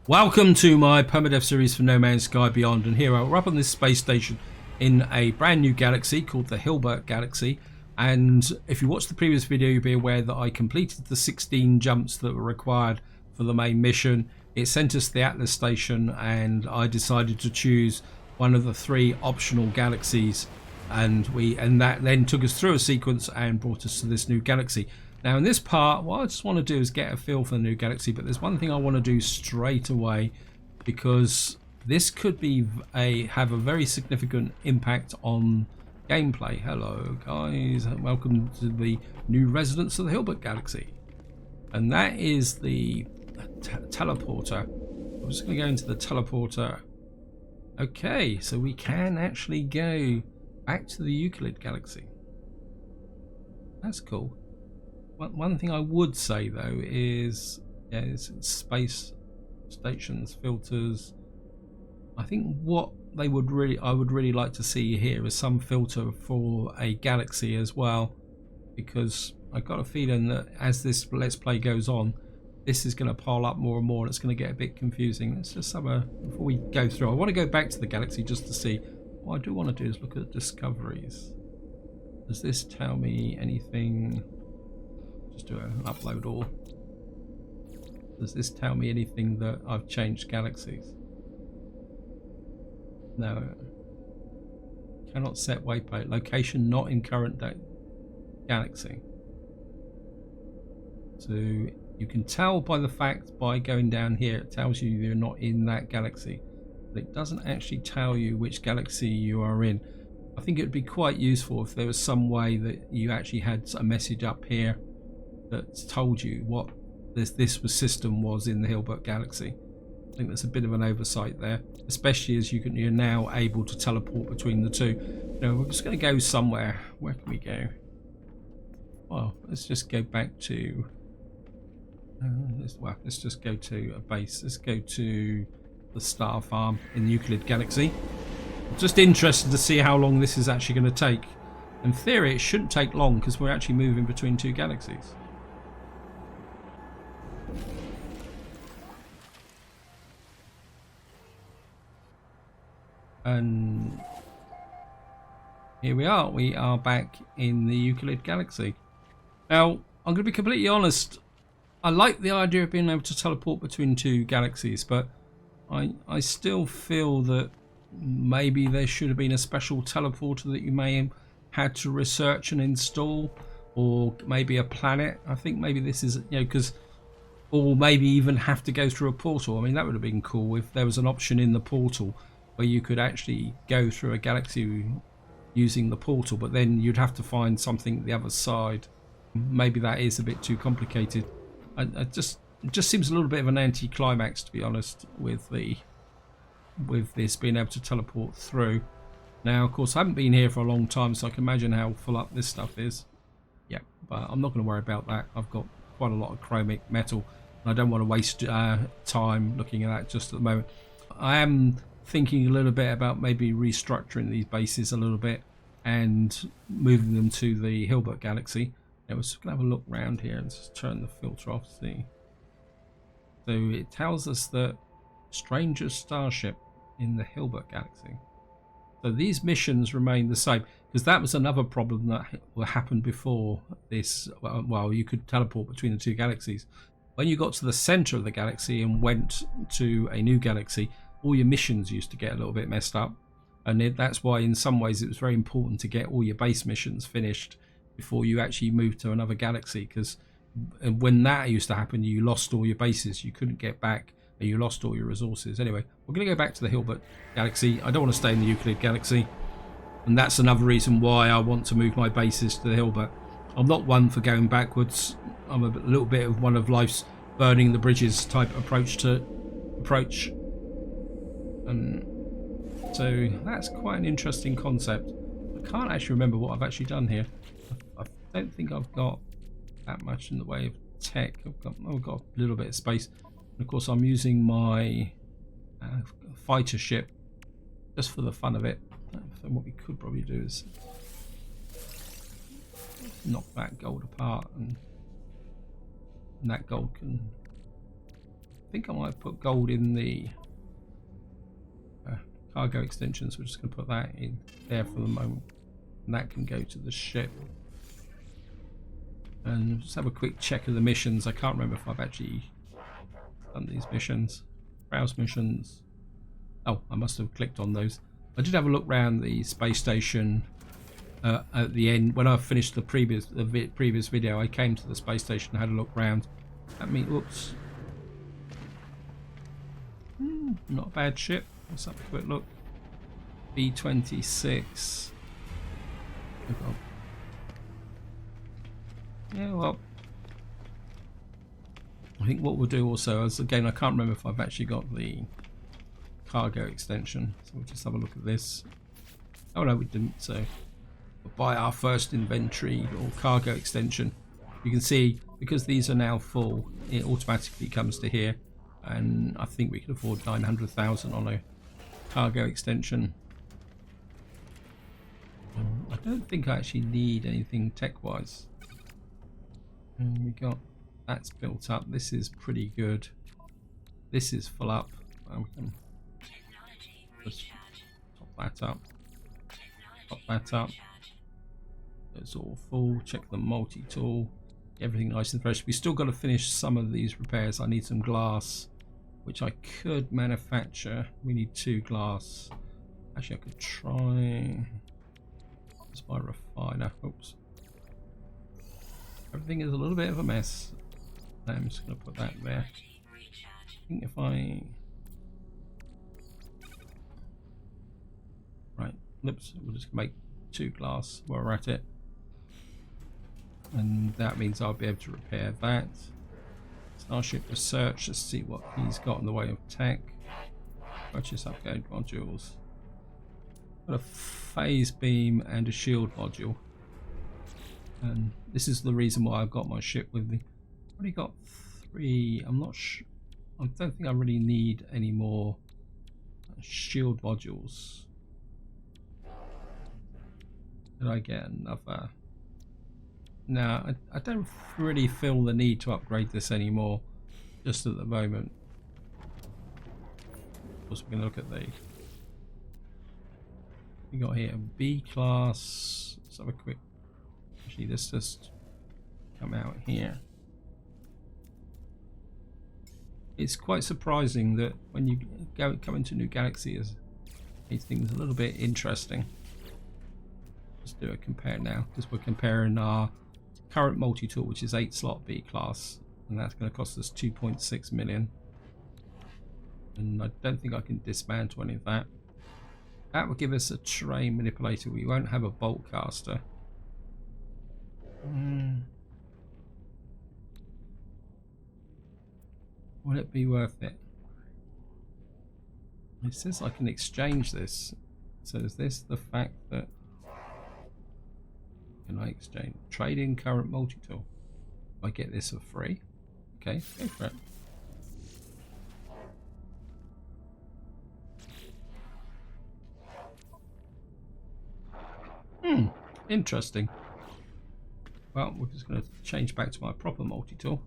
Welcome to my Permadeath series for No Man's Sky Beyond, and here we're up on this space station in a brand new galaxy called the Hilbert Galaxy. And if you watched the previous video, you'll be aware that I completed the 16 jumps that were required for the main mission. It sent us to the Atlas station, and I decided to choose one of the 3 optional galaxies, and that then took us through a sequence and brought us to this new galaxy. Now in this part, what I just want to do is get a feel for the new galaxy, but there's one thing I want to do straight away, because this could be have a very significant impact on gameplay. Hello guys, welcome to the new residents of the Hilbert Galaxy, and that is the teleporter. I'm just going to go into the teleporter. Okay, so we can actually go back to the Euclid Galaxy. That's cool. One thing I would say though is, yeah, it's space stations, filters. I think what I would really like to see here is some filter for a galaxy as well, because I got a feeling that as this Let's Play goes on, this is going to pile up more and more, and it's going to get a bit confusing. Let's just have before we go through, I want to go back to the galaxy just to see. What I do want to do is look at discoveries. Does this tell me anything? Just do an upload all. Does this tell me anything that I've changed galaxies? No. Cannot set waypoint. Location not in current galaxy. So you can tell by the fact, by going down here, it tells you you're not in that galaxy. But it doesn't actually tell you which galaxy you are in. I think it would be quite useful if there was some way that you actually had a message up here that told you what this system was in the Hilbert Galaxy. I think there's a bit of an oversight there, especially as you're now able to teleport between the two. We're just going to go somewhere. Where can we go? Well, let's just go back to let's just go to a base. Let's go to the Star Farm in the Euclid Galaxy. I'm just interested to see how long this is actually going to take. In theory, it shouldn't take long because we're actually moving between 2 galaxies. And here we are back in the Euclid Galaxy. Now I'm going to be completely honest, I like the idea of being able to teleport between 2 galaxies, but I still feel that maybe there should have been a special teleporter that you may have had to research and install, or maybe a planet. I think maybe this is, because, or maybe even have to go through a portal. I mean, that would have been cool if there was an option in the portal where you could actually go through a galaxy using the portal, but then you'd have to find something the other side. Maybe that is a bit too complicated. It just seems a little bit of an anti-climax, to be honest, with this being able to teleport through. Now, of course, I haven't been here for a long time, so I can imagine how full up this stuff is. Yeah, but I'm not going to worry about that. I've got quite a lot of chromic metal, and I don't want to waste time looking at that just at the moment. I am thinking a little bit about maybe restructuring these bases a little bit and moving them to the Hilbert Galaxy. Now we're just going to have a look around here and just turn the filter off. See, so it tells us that Stranger Starship in the Hilbert Galaxy. So these missions remain the same, because that was another problem that happened before this. Well, you could teleport between the 2 galaxies. When you got to the center of the galaxy and went to a new galaxy, all your missions used to get a little bit messed up, and that's why in some ways it was very important to get all your base missions finished before you actually moved to another galaxy, because when that used to happen, you lost all your bases, you couldn't get back, and you lost all your resources. Anyway, we're going to go back to the Hilbert Galaxy. I don't want to stay in the Euclid Galaxy, and that's another reason why I want to move my bases to the Hilbert. I'm not one for going backwards. I'm a little bit of one of life's burning the bridges type approach. And so that's quite an interesting concept. I can't actually remember what I've actually done here. I don't think I've got that much in the way of tech. I've got a little bit of space. And of course I'm using my fighter ship just for the fun of it. So what we could probably do is knock that gold apart, and that gold can think I might put gold in the cargo extensions. We're just going to put that in there for the moment, and that can go to the ship. And just have a quick check of the missions. I can't remember if I've actually done these missions. Browse missions. Oh, I must have clicked on those. I did have a look around the space station at the end. When I finished the previous video, I came to the space station and had a look around. That means, whoops. Not a bad ship. Let's have a quick look. B-26. Yeah, well, I think what we'll do also is, again, I can't remember if I've actually got the cargo extension, so we'll just have a look at this. Oh no, we didn't. So we'll buy our first inventory or cargo extension. You can see, because these are now full, it automatically comes to here, and I think we can afford 900,000 on a cargo extension. I don't think I actually need anything tech-wise. And we got, that's built up. This is pretty good. This is full up. We can just top that up. Top that up. It's all full. Check the multi-tool. Everything nice and fresh. We still got to finish some of these repairs. I need some glass, which I could manufacture. We need 2 glass. Actually, I could try. It's my refiner. Oops. Everything is a little bit of a mess. I'm just going to put that there. I think if I... Right, oops, we'll just make 2 glass while we're at it. And that means I'll be able to repair that. Starship Research, let's see what he's got in the way of tech. Purchase upgrade modules. Got a phase beam and a shield module. And this is the reason why I've got my ship with me. I've already got 3. I'm not sure. I don't think I really need any more shield modules. Did I get another? No, I don't really feel the need to upgrade this anymore, just at the moment. Of course, we're going to look at the... We got here B class. Let's have a quick... Actually, this just come out here. It's quite surprising that when you come into New Galaxy, these things a little bit interesting. Let's do a compare now, because we're comparing our current multi-tool, which is 8-slot B class, and that's going to cost us 2.6 million. And I don't think I can dismantle any of that. That will give us a terrain manipulator. We won't have a bolt caster. Will it be worth it? It says I can exchange this. So is this the fact that... Can I exchange? Trade in current multi-tool. I get this for free. Okay, go for it. Interesting. Well, we're just going to change back to my proper multi-tool.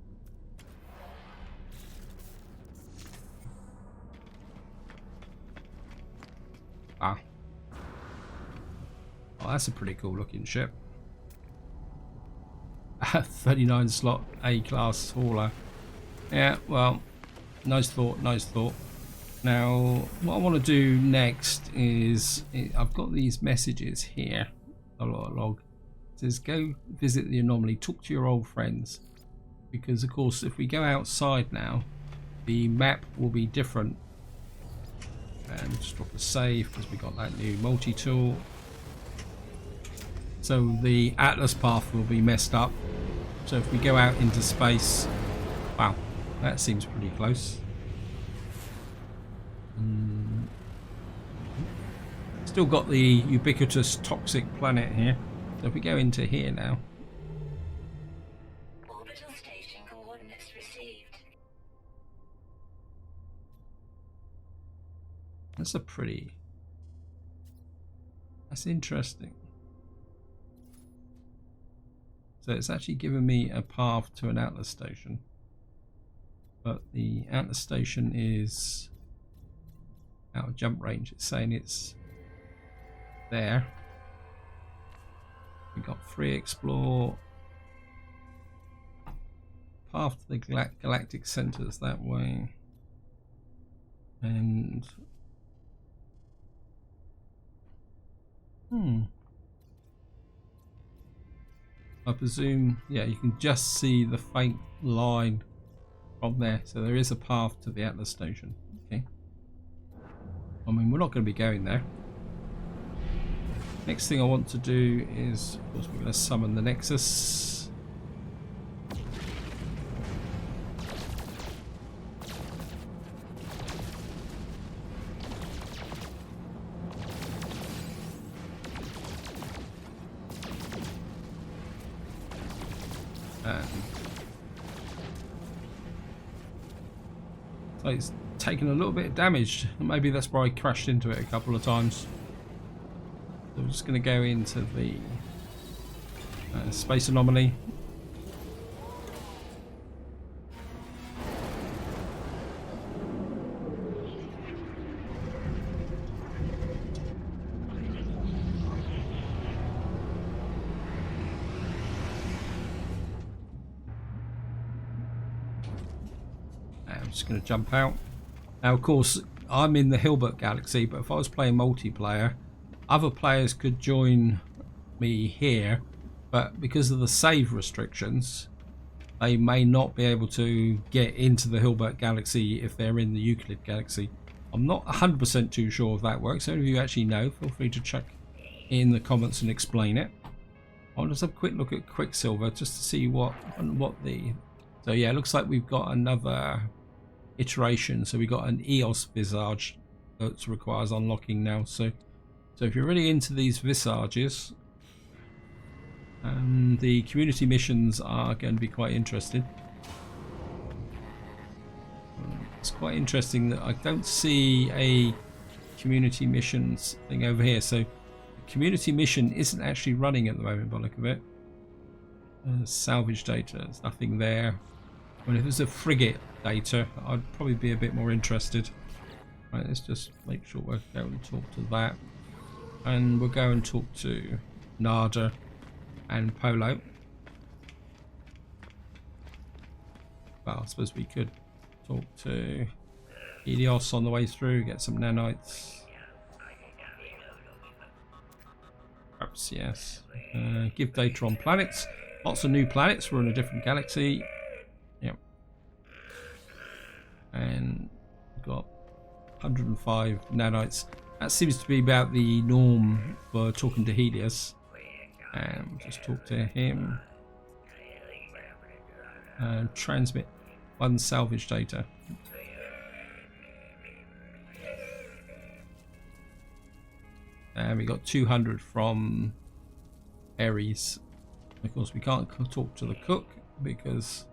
Ah. Oh, that's a pretty cool looking ship. 39 slot A class hauler. Yeah, well, nice thought, nice thought. Now, what I want to do next is, I've got these messages here. A log. It says go visit the anomaly, talk to your old friends. Because of course, if we go outside now, the map will be different. And just drop a save because we got that new multi-tool. So the Atlas path will be messed up. So if we go out into space, wow, that seems pretty close. Still got the ubiquitous toxic planet here. So if we go into here now. Orbital station coordinates received. That's a pretty... That's interesting. So it's actually given me a path to an Atlas station. but the Atlas station is out of jump range. It's saying it's there. We got free explore. Path to the Galactic centers that way. And I presume, yeah, you can just see the faint line from there. So there is a path to the Atlas station. Okay. I mean, we're not going to be going there. Next thing I want to do is, of course, we're going to summon the Nexus. So it's taken a little bit of damage. Maybe that's why I crashed into it a couple of times. So I'm just going to go into the space anomaly. I'm just going to jump out. Now, of course, I'm in the Hilbert Galaxy, but if I was playing multiplayer, other players could join me here, but because of the save restrictions, they may not be able to get into the Hilbert Galaxy if they're in the Euclid Galaxy. I'm not 100% too sure if that works. So if you actually know, feel free to check in the comments and explain it. I'll just have a quick look at Quicksilver just to see what the... So yeah, it looks like we've got another iteration. So we got an EOS visage that requires unlocking now. So if you're really into these visages, the community missions are going to be quite interesting. It's quite interesting that I don't see a community missions thing over here. So the community mission isn't actually running at the moment by the look of it. Salvage data, there's nothing there. Well, if it's a frigate data, I'd probably be a bit more interested. Right, let's just make sure we're going to talk to that. And we'll go and talk to Nada and Polo. Well, I suppose we could talk to Helios on the way through, get some nanites. Perhaps, yes. Give data on planets. Lots of new planets. We're in a different galaxy. Yep. And we've got 105 nanites. That seems to be about the norm for talking to Helios. And just talk to him. And transmit one salvage data. And we got 200 from Ares. Of course, we can't talk to the cook because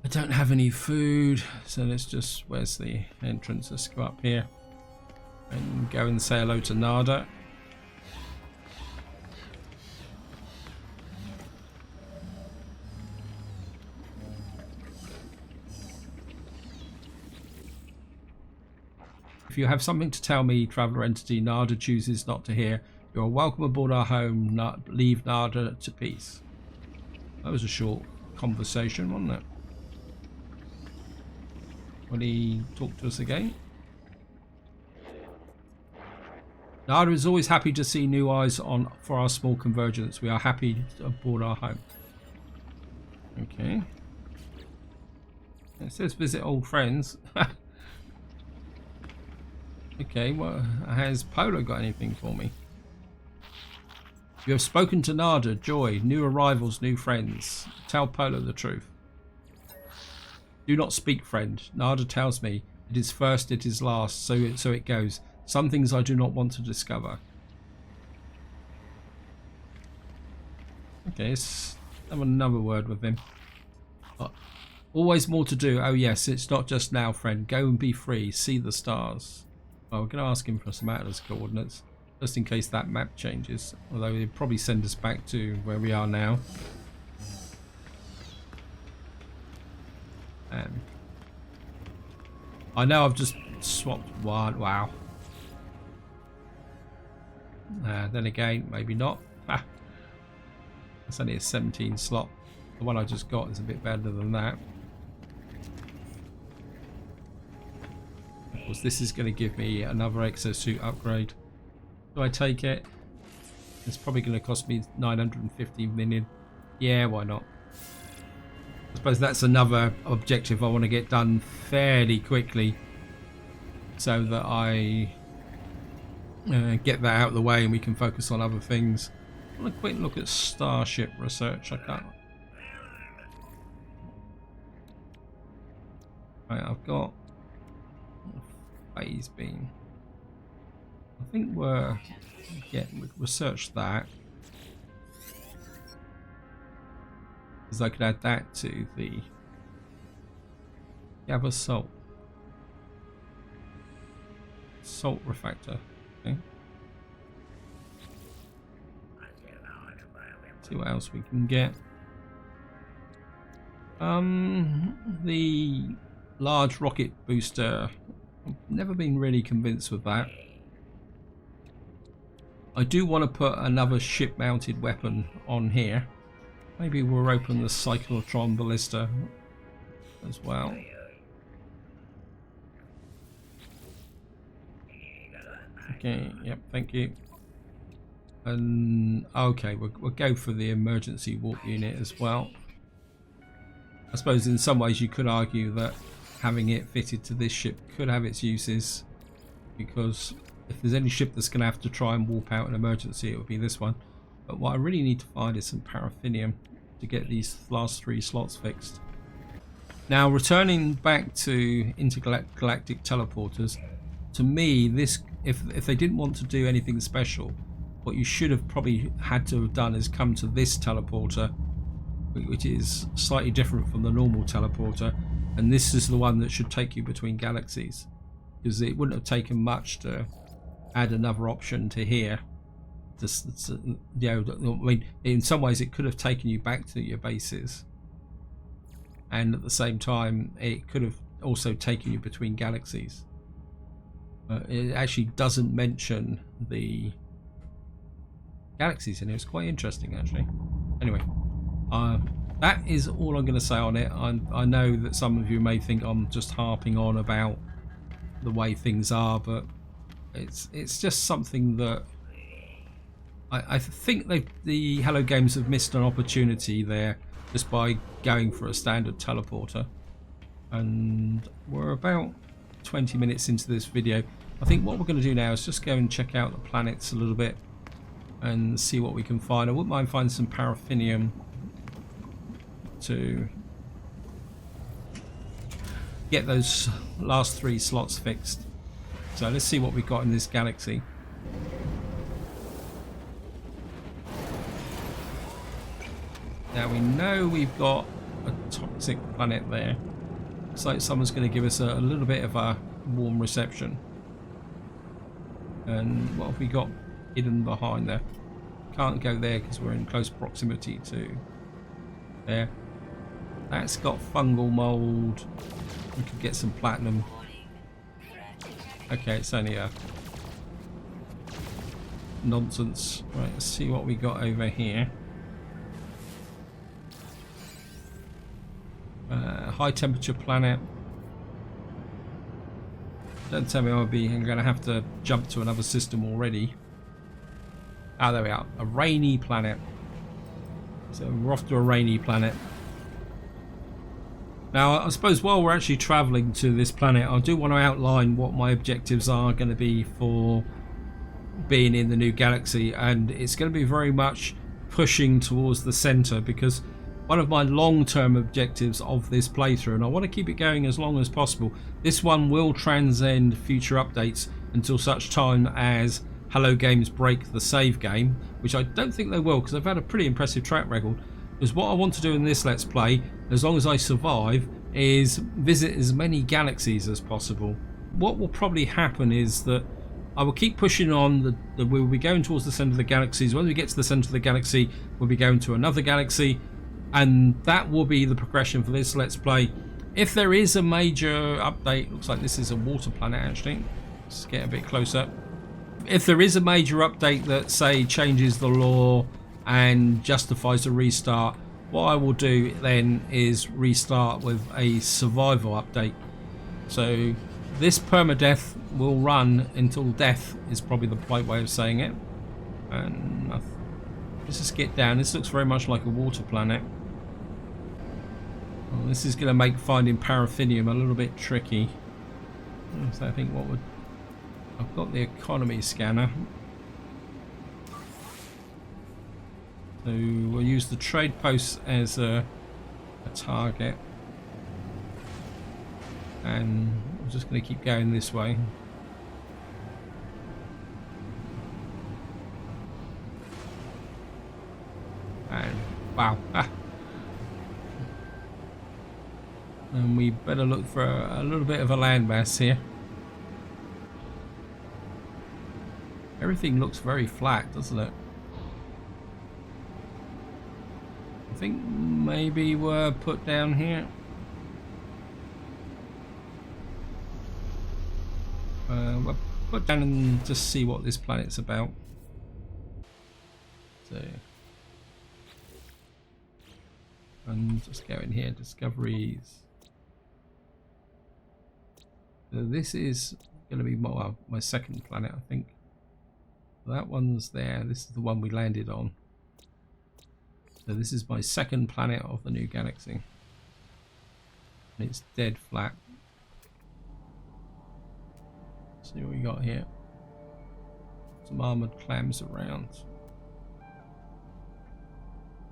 I don't have any food. So let's just, where's the entrance? Let's go up here and go and say hello to Nada. If you have something to tell me, traveller entity, Nada chooses not to hear. You are welcome aboard our home. Leave Nada to peace. That was a short conversation, wasn't it? Will he talk to us again? Nada is always happy to see new eyes on for our small convergence. We are happy aboard our home. Okay. It says visit old friends. Okay, well, has Polo got anything for me? You have spoken to Nada, joy, new arrivals, new friends. Tell Polo the truth. Do not speak, friend. Nada tells me, it is first, it is last, so it goes. Some things I do not want to discover. Okay, let's have another word with him. Always more to do. Oh yes, it's not just now, friend. Go and be free. See the stars. Oh, we're going to ask him for some Atlas coordinates, just in case that map changes. Although he'd probably send us back to where we are now. I know I've just swapped one. Wow. Then again, maybe not. Ah, that's only a 17 slot. The one I just got is a bit better than that. Of course, this is going to give me another exosuit upgrade. Do I take it? It's probably going to cost me 950 million. Yeah, why not? I suppose that's another objective I want to get done fairly quickly, so that I get that out of the way and we can focus on other things. I want a quick look at Starship research. I can't. Right, I've got phase beam. I think we're we research that, because I could add that to the gather salt refactor. Okay. See what else we can get. The large rocket booster. I've never been really convinced with that. I do want to put another ship-mounted weapon on here. Maybe we'll open the cyclotron ballista as well. Okay, yep, thank you. And okay, we'll go for the emergency warp unit as well. I suppose in some ways you could argue that having it fitted to this ship could have its uses, because if there's any ship that's going to have to try and warp out an emergency, it would be this one. But what I really need to find is some paraffinium to get these last 3 slots fixed. Now, returning back to intergalactic teleporters, to me, this if they didn't want to do anything special, what you should have probably had to have done is come to this teleporter, which is slightly different from the normal teleporter, and this is the one that should take you between galaxies, because it wouldn't have taken much to add another option to here. Just, you know, I mean, in some ways it could have taken you back to your bases, and at the same time it could have also taken you between galaxies. It actually doesn't mention the galaxies in it. It's quite interesting, actually. Anyway, that is all I'm going to say on it. I know that some of you may think I'm just harping on about the way things are, but it's just something that I think the Hello Games have missed an opportunity there just by going for a standard teleporter. And we're about 20 minutes into this video. I think what we're going to do now is just go and check out the planets a little bit and see what we can find. I wouldn't mind finding some paraffinium to get those last 3 slots fixed. So let's see what we've got in this galaxy. Now we know we've got a toxic planet there. Looks like someone's going to give us a little bit of a warm reception. And what have we got hidden behind there? Can't go there because we're in close proximity to there. That's got fungal mold. We could get some platinum. Okay, it's only a nonsense. Right, let's see what we got over here. High temperature planet. Don't tell me I'm going to have to jump to another system already. Ah, there we are. A rainy planet. So we're off to a rainy planet. Now, I suppose while we're actually travelling to this planet, I do want to outline what my objectives are going to be for being in the new galaxy. And it's going to be very much pushing towards the centre, because one of my long-term objectives of this playthrough, and I want to keep it going as long as possible, this one will transcend future updates until such time as Hello Games break the save game, which I don't think they will, because they've had a pretty impressive track record. Because what I want to do in this Let's Play, as long as I survive, is visit as many galaxies as possible. What will probably happen is that I will keep pushing on, we'll be going towards the centre of the galaxies. When we get to the centre of the galaxy, we'll be going to another galaxy, and that will be the progression for this Let's Play. If there is a major update, looks like this is a water planet actually. Let's get a bit closer. If there is a major update that, say, changes the law and justifies a restart, what I will do then is restart with a survival update. So this permadeath will run until death is probably the polite way of saying it. And let's just get down. This looks very much like a water planet. Well, this is going to make finding paraffinium a little bit tricky. So I think what would... I've got the economy scanner. So we'll use the trade post as a target. And I'm just going to keep going this way. And wow. And we better look for a little bit of a landmass here. Everything looks very flat, doesn't it? I think maybe we're put down here. We'll put down and just see what this planet's about. So, and just go in here, discoveries. So this is going to be my second planet, I think. That one's there. This is the one we landed on. So this is my second planet of the new galaxy. And it's dead flat. Let's see what we got here. Some armored clams around.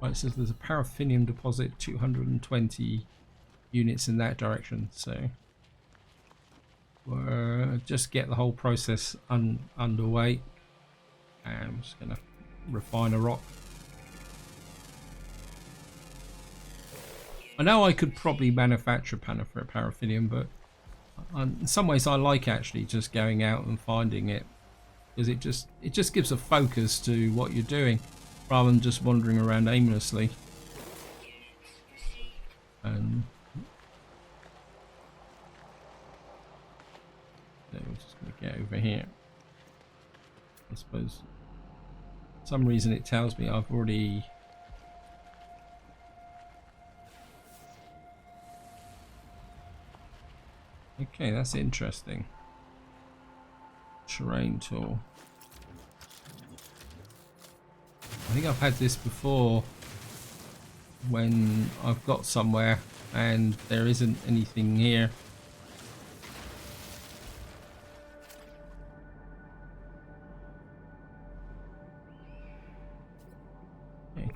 Right, it says there's a paraffinium deposit, 220 units in that direction. So we'll just get the whole process underway. And I'm just going to refine a rock. I know I could probably manufacture paraffinium, but in some ways I like actually just going out and finding it, because it just gives a focus to what you're doing rather than just wandering around aimlessly. And so we're just going to get over here. I suppose for some reason it tells me I've already... Okay, that's interesting. Terrain tool. I think I've had this before when I've got somewhere and there isn't anything here. Okay.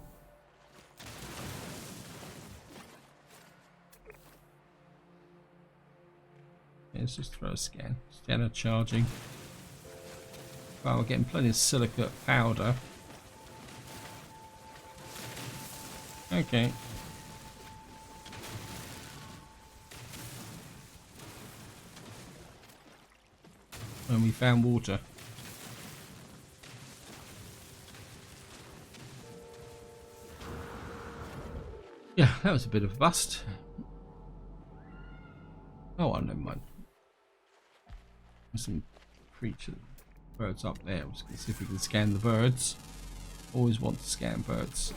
Let's just throw a scan. Scanner charging. Well, we're getting plenty of silicate powder. Okay. And we found water. Yeah, that was a bit of a bust. Oh, well, never mind. There's some creature birds up there. I'm just going to see if we can scan the birds. Always want to scan birds.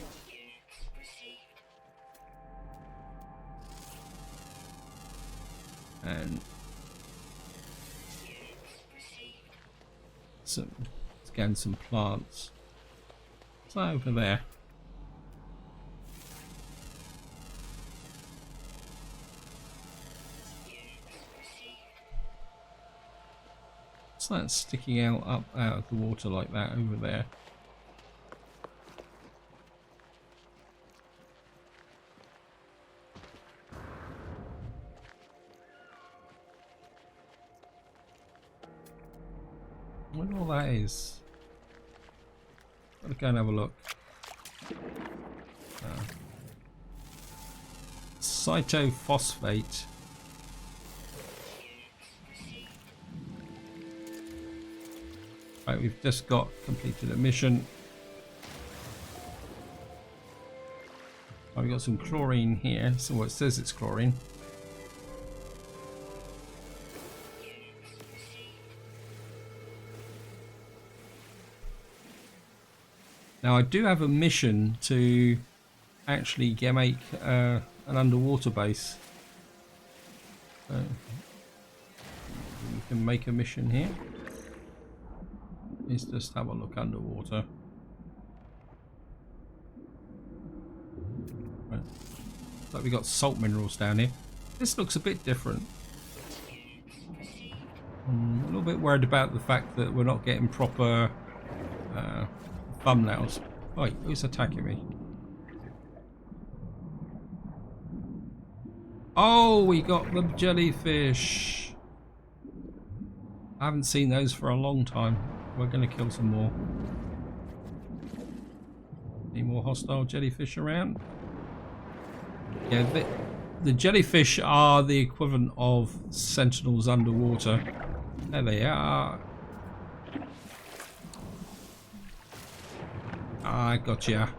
And scan some plants. What's that over there? What's that sticking out out of the water like that over there? I wonder what that is. Gotta go and have a look. Cytophosphate. Right, we've just got completed a mission. We've got some chlorine here, so it says it's chlorine. Now I do have a mission to actually make an underwater base. So we can make a mission here. Let's just have a look underwater. Right. Like we got salt minerals down here. This looks a bit different. I'm a little bit worried about the fact that we're not getting proper thumbnails. Wait, who's attacking me? Oh, we got the jellyfish. I haven't seen those for a long time. We're going to kill some more. Any more hostile jellyfish around? Yeah, the jellyfish are the equivalent of sentinels underwater. There they are. I gotcha.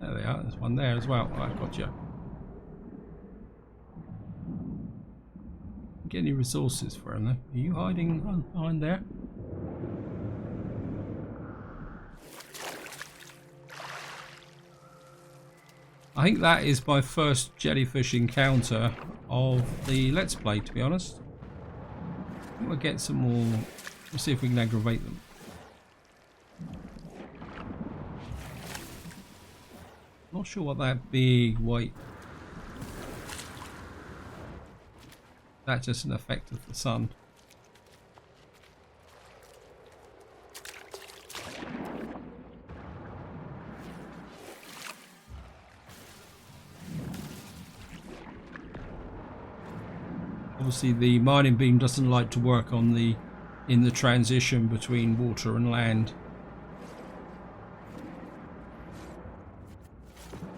There they are. There's one there as well. I gotcha. Get any resources for him though? Are you hiding behind there? I think that is my first jellyfish encounter of the Let's Play, to be honest. I think we'll get some more. Let's see if we can aggravate them. Not sure what that big white. That's just an effect of the sun. Obviously the mining beam doesn't like to work on in the transition between water and land.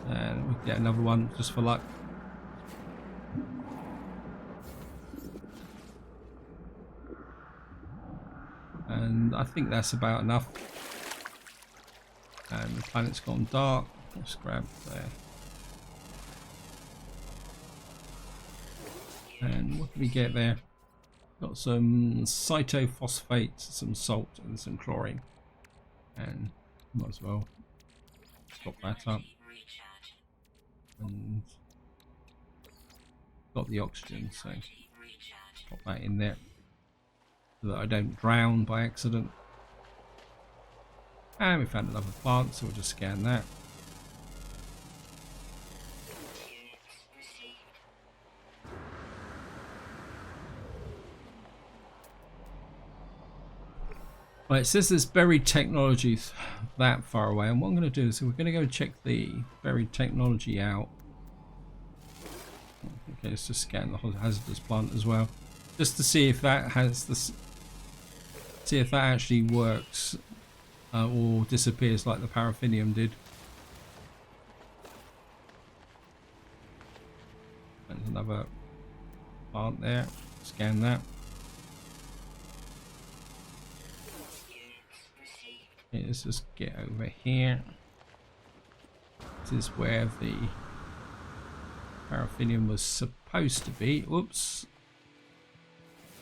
And we'll get another one just for luck. And I think that's about enough. And the planet's gone dark. Let's grab there. And what did we get there? Got some cytophosphate, some salt, and some chlorine. And might as well top that up. And got the oxygen, so pop that in there so that I don't drown by accident. And we found another plant, so we'll just scan that. Right, it says there's buried technology that far away, and what I'm going to do is we're going to go check the buried technology out. Okay, let's just scan the hazardous plant as well, just to see if that has this, see if that actually works or disappears like the paraffinium did. There's another plant there. Scan that. Okay, let's just get over here. This is where the paraffinium was supposed to be. Oops.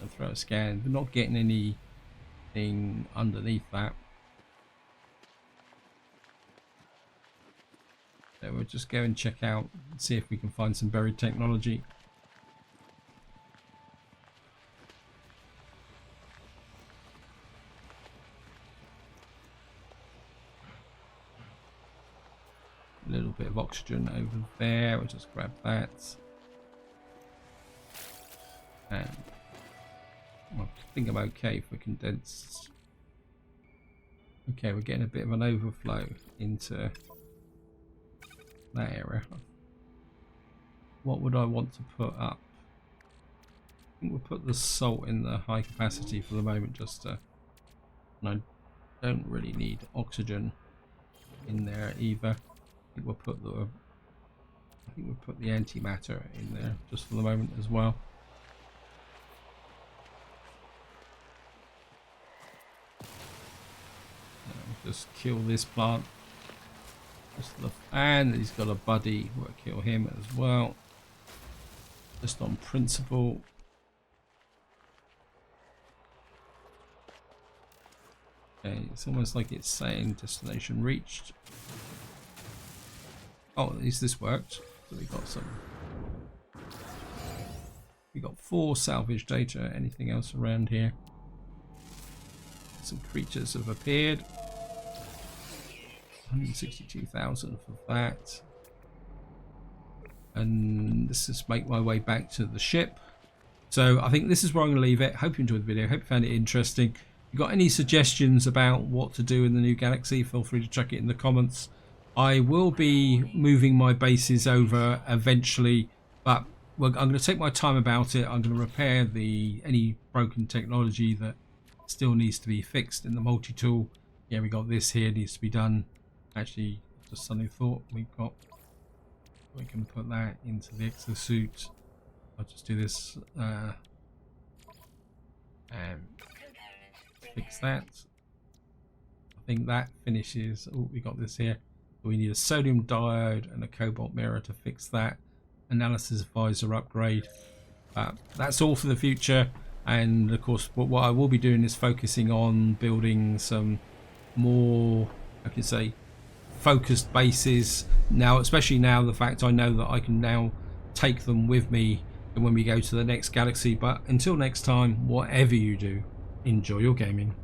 I'll throw a scan. We're not getting anything underneath that. So we'll just go and check out and see if we can find some buried technology. A little bit of oxygen over there. We'll just grab that. And I think I'm okay for condensed. Okay, we're getting a bit of an overflow into that area. What would I want to put up? I think we'll put the salt in the high capacity for the moment, just to. And I don't really need oxygen in there either. I think we'll put the antimatter in there just for the moment as well. Just kill this plant. Just the fan. He's got a buddy. We'll kill him as well. Just on principle. Okay, it's almost like it's saying destination reached. Oh, at least this worked. So we got 4 salvage data. Anything else around here? Some creatures have appeared. 162,000 for that. And let's just make my way back to the ship. So I think this is where I'm going to leave it. Hope you enjoyed the video. Hope you found it interesting. If you got any suggestions about what to do in the new Galaxy, feel free to chuck it in the comments. I will be moving my bases over eventually, but I'm going to take my time about it. I'm going to repair any broken technology that still needs to be fixed in the multi-tool. Yeah, we got this here, needs to be done. Actually, just suddenly thought we can put that into the exosuit. I'll just do this and fix that. I think that finishes. Oh, we got this here. We need a sodium diode and a cobalt mirror to fix that. Analysis visor upgrade. That's all for the future. And of course, what I will be doing is focusing on building some more, I could say, focused bases now, especially now the fact I know that I can now take them with me when we go to the next galaxy. But until next time, whatever you do, enjoy your gaming.